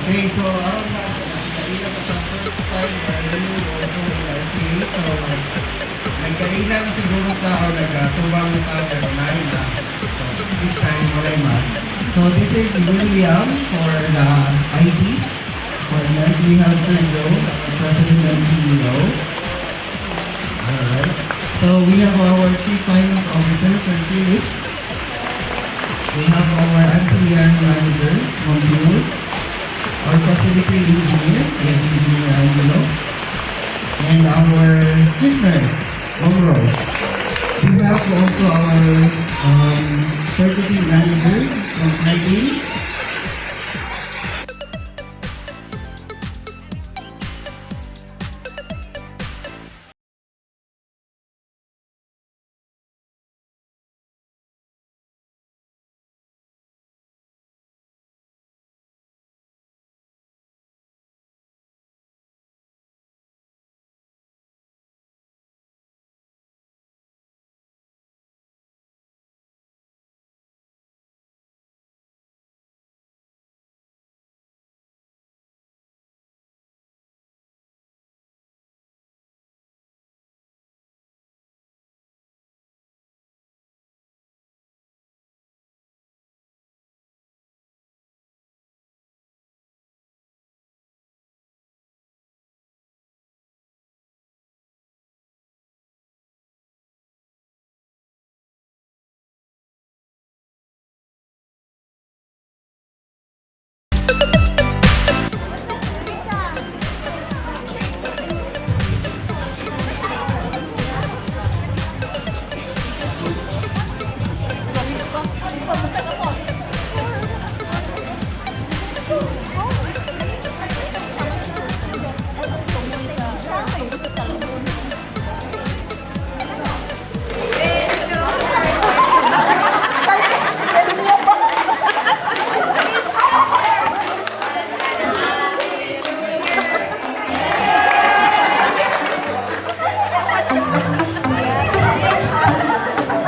Okay, so aron na kaila ko sa first time na you also in RCH. So nagkaila na siguro tao nagtubang ng tao pero nine na. So this time wala man. So this is William for the ID. For that we have Sir Joe, President and CEO. Alright. So we have our Chief Finance Officer, Sir Philip. We have our Ancillary Manager, Montiel. Our Facility Engineer, Engineer Angelo. And our Chief Nurse, Mom Rose. We have also our Purchasing Manager, Eileen.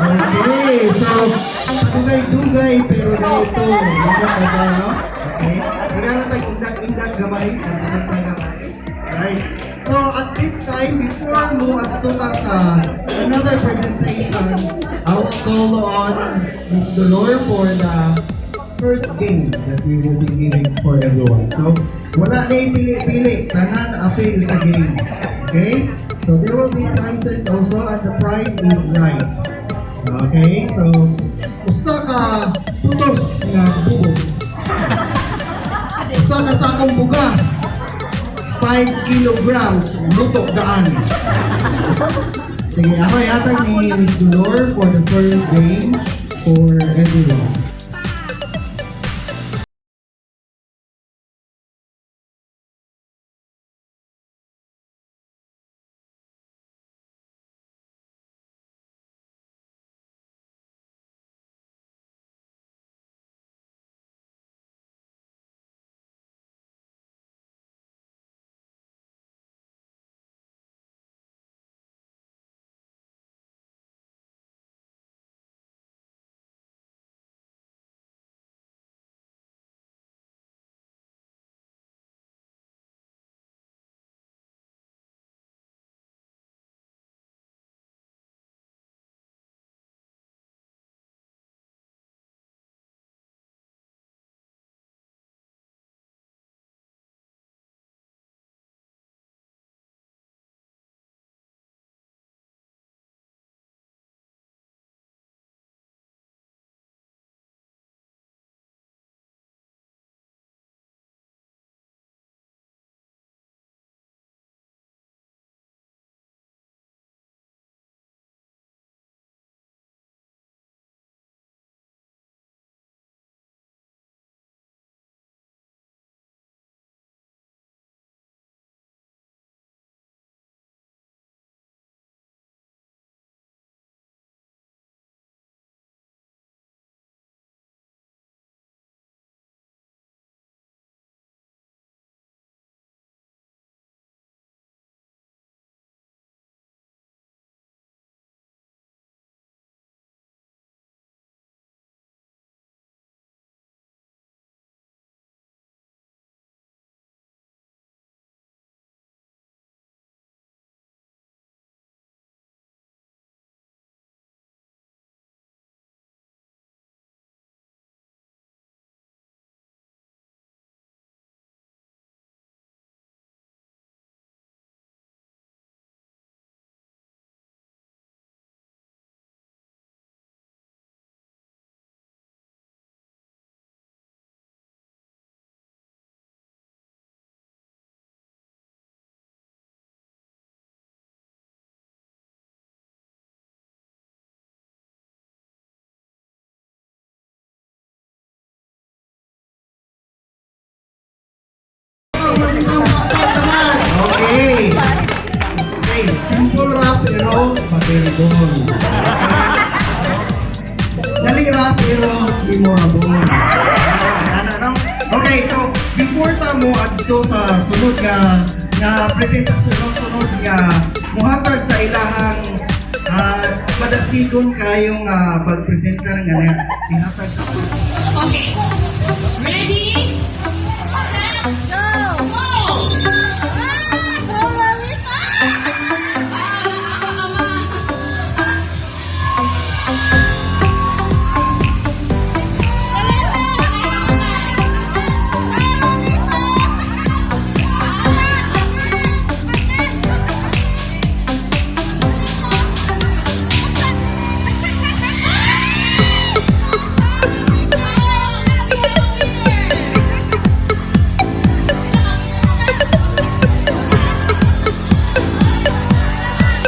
Okay, so dugay-dugay pero dito hindi no? Okay? Kaya tayo indak-indak gamay, kanta-kanta gamay. Right? So at this time, before mo at sa another presentation, I will call on Ms. Dolor for the first game that we will be giving for everyone. So wala na yung pili-pili, tanan apil sa game. Okay? So there will be prizes also and the prize is right. Okay, so usa ka putos nga buo. Usa ka sakong bugas. 5 kilograms luto daan. Sige, ako yatag ni Ms. Dolor for the first game for everyone. limang pakpak. Okay. Okay, simple rap pero material. Dali rap pero memorable. Okay, so before tamo adto sa sunod nga presentasyon ng sunod nga muhatag sa ilahang madasigon kayong pag-presenter nga ihatag sa Okay. Ready? Set, go!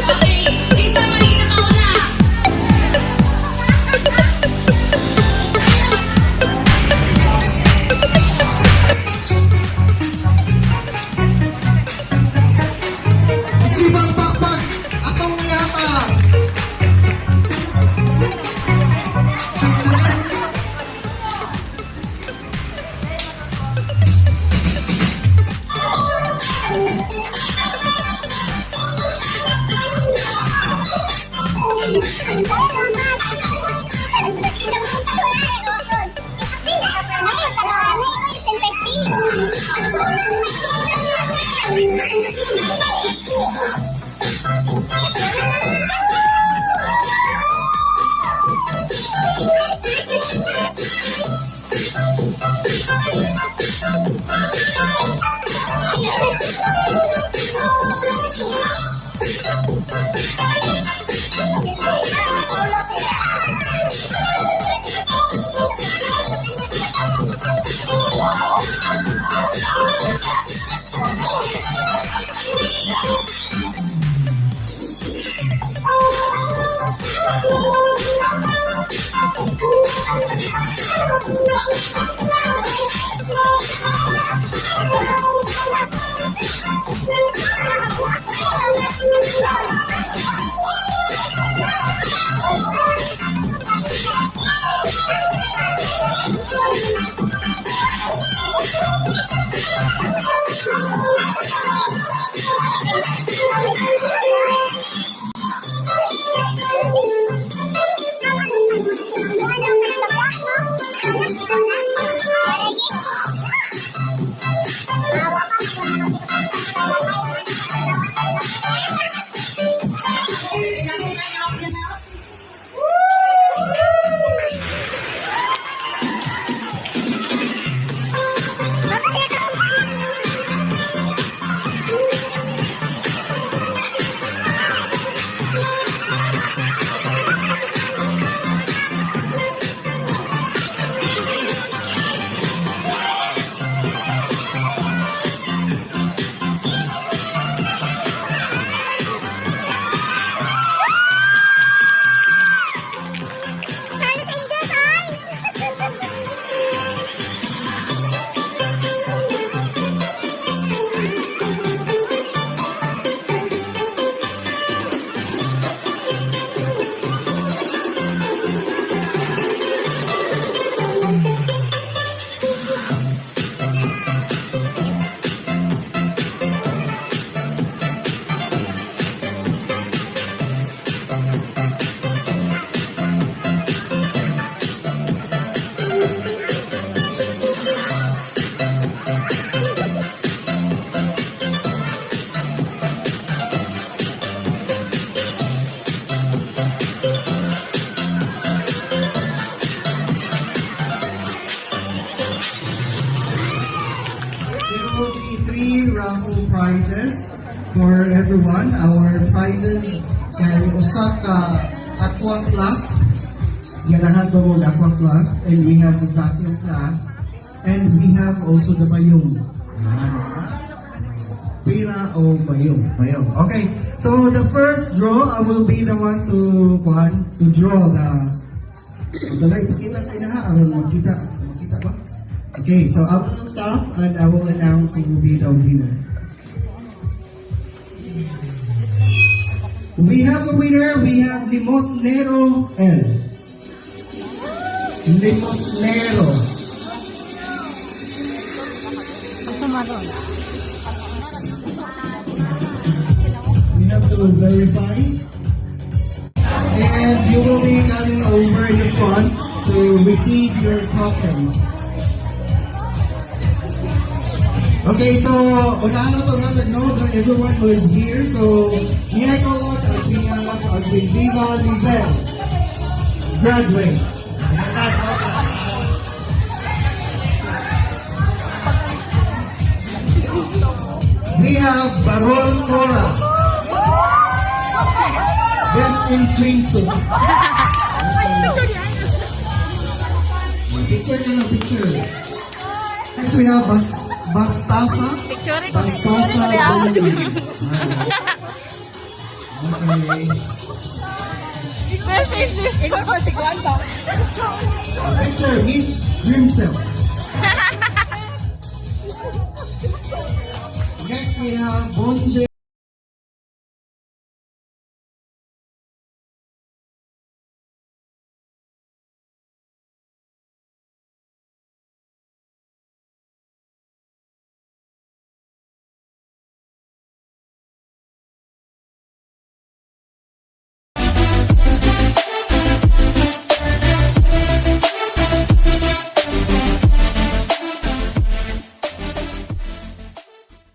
Okay, isa mali na kauna. Sibang pakpak atong ihatag. raffle prizes for everyone. Our prizes kay usa ka aqua flask. Ganahan ko mo aqua flask, and we have the vacuum flask, and we have also the bayong. Pila o bayong. Bayong. Okay. So the first draw, I will be the one to draw the light. Pakita sa inaha, aron makita ba? Okay, so I will tap and I will announce who will be the winner. We have a winner. We have Limosnero L. Limosnero. We have to verify. And you will be coming over in the front to receive your tokens. Okay, so unahan na to nga know that everyone who is here. So, Michael at we have Viva Lizelle. Graduate. That's all. We have Barol Cora. Best in swimsuit. Picture ka na, picture. Next we have Bastasa. Bastasa. Okay. Picture, Miss Grimsel. Next we have Bonje.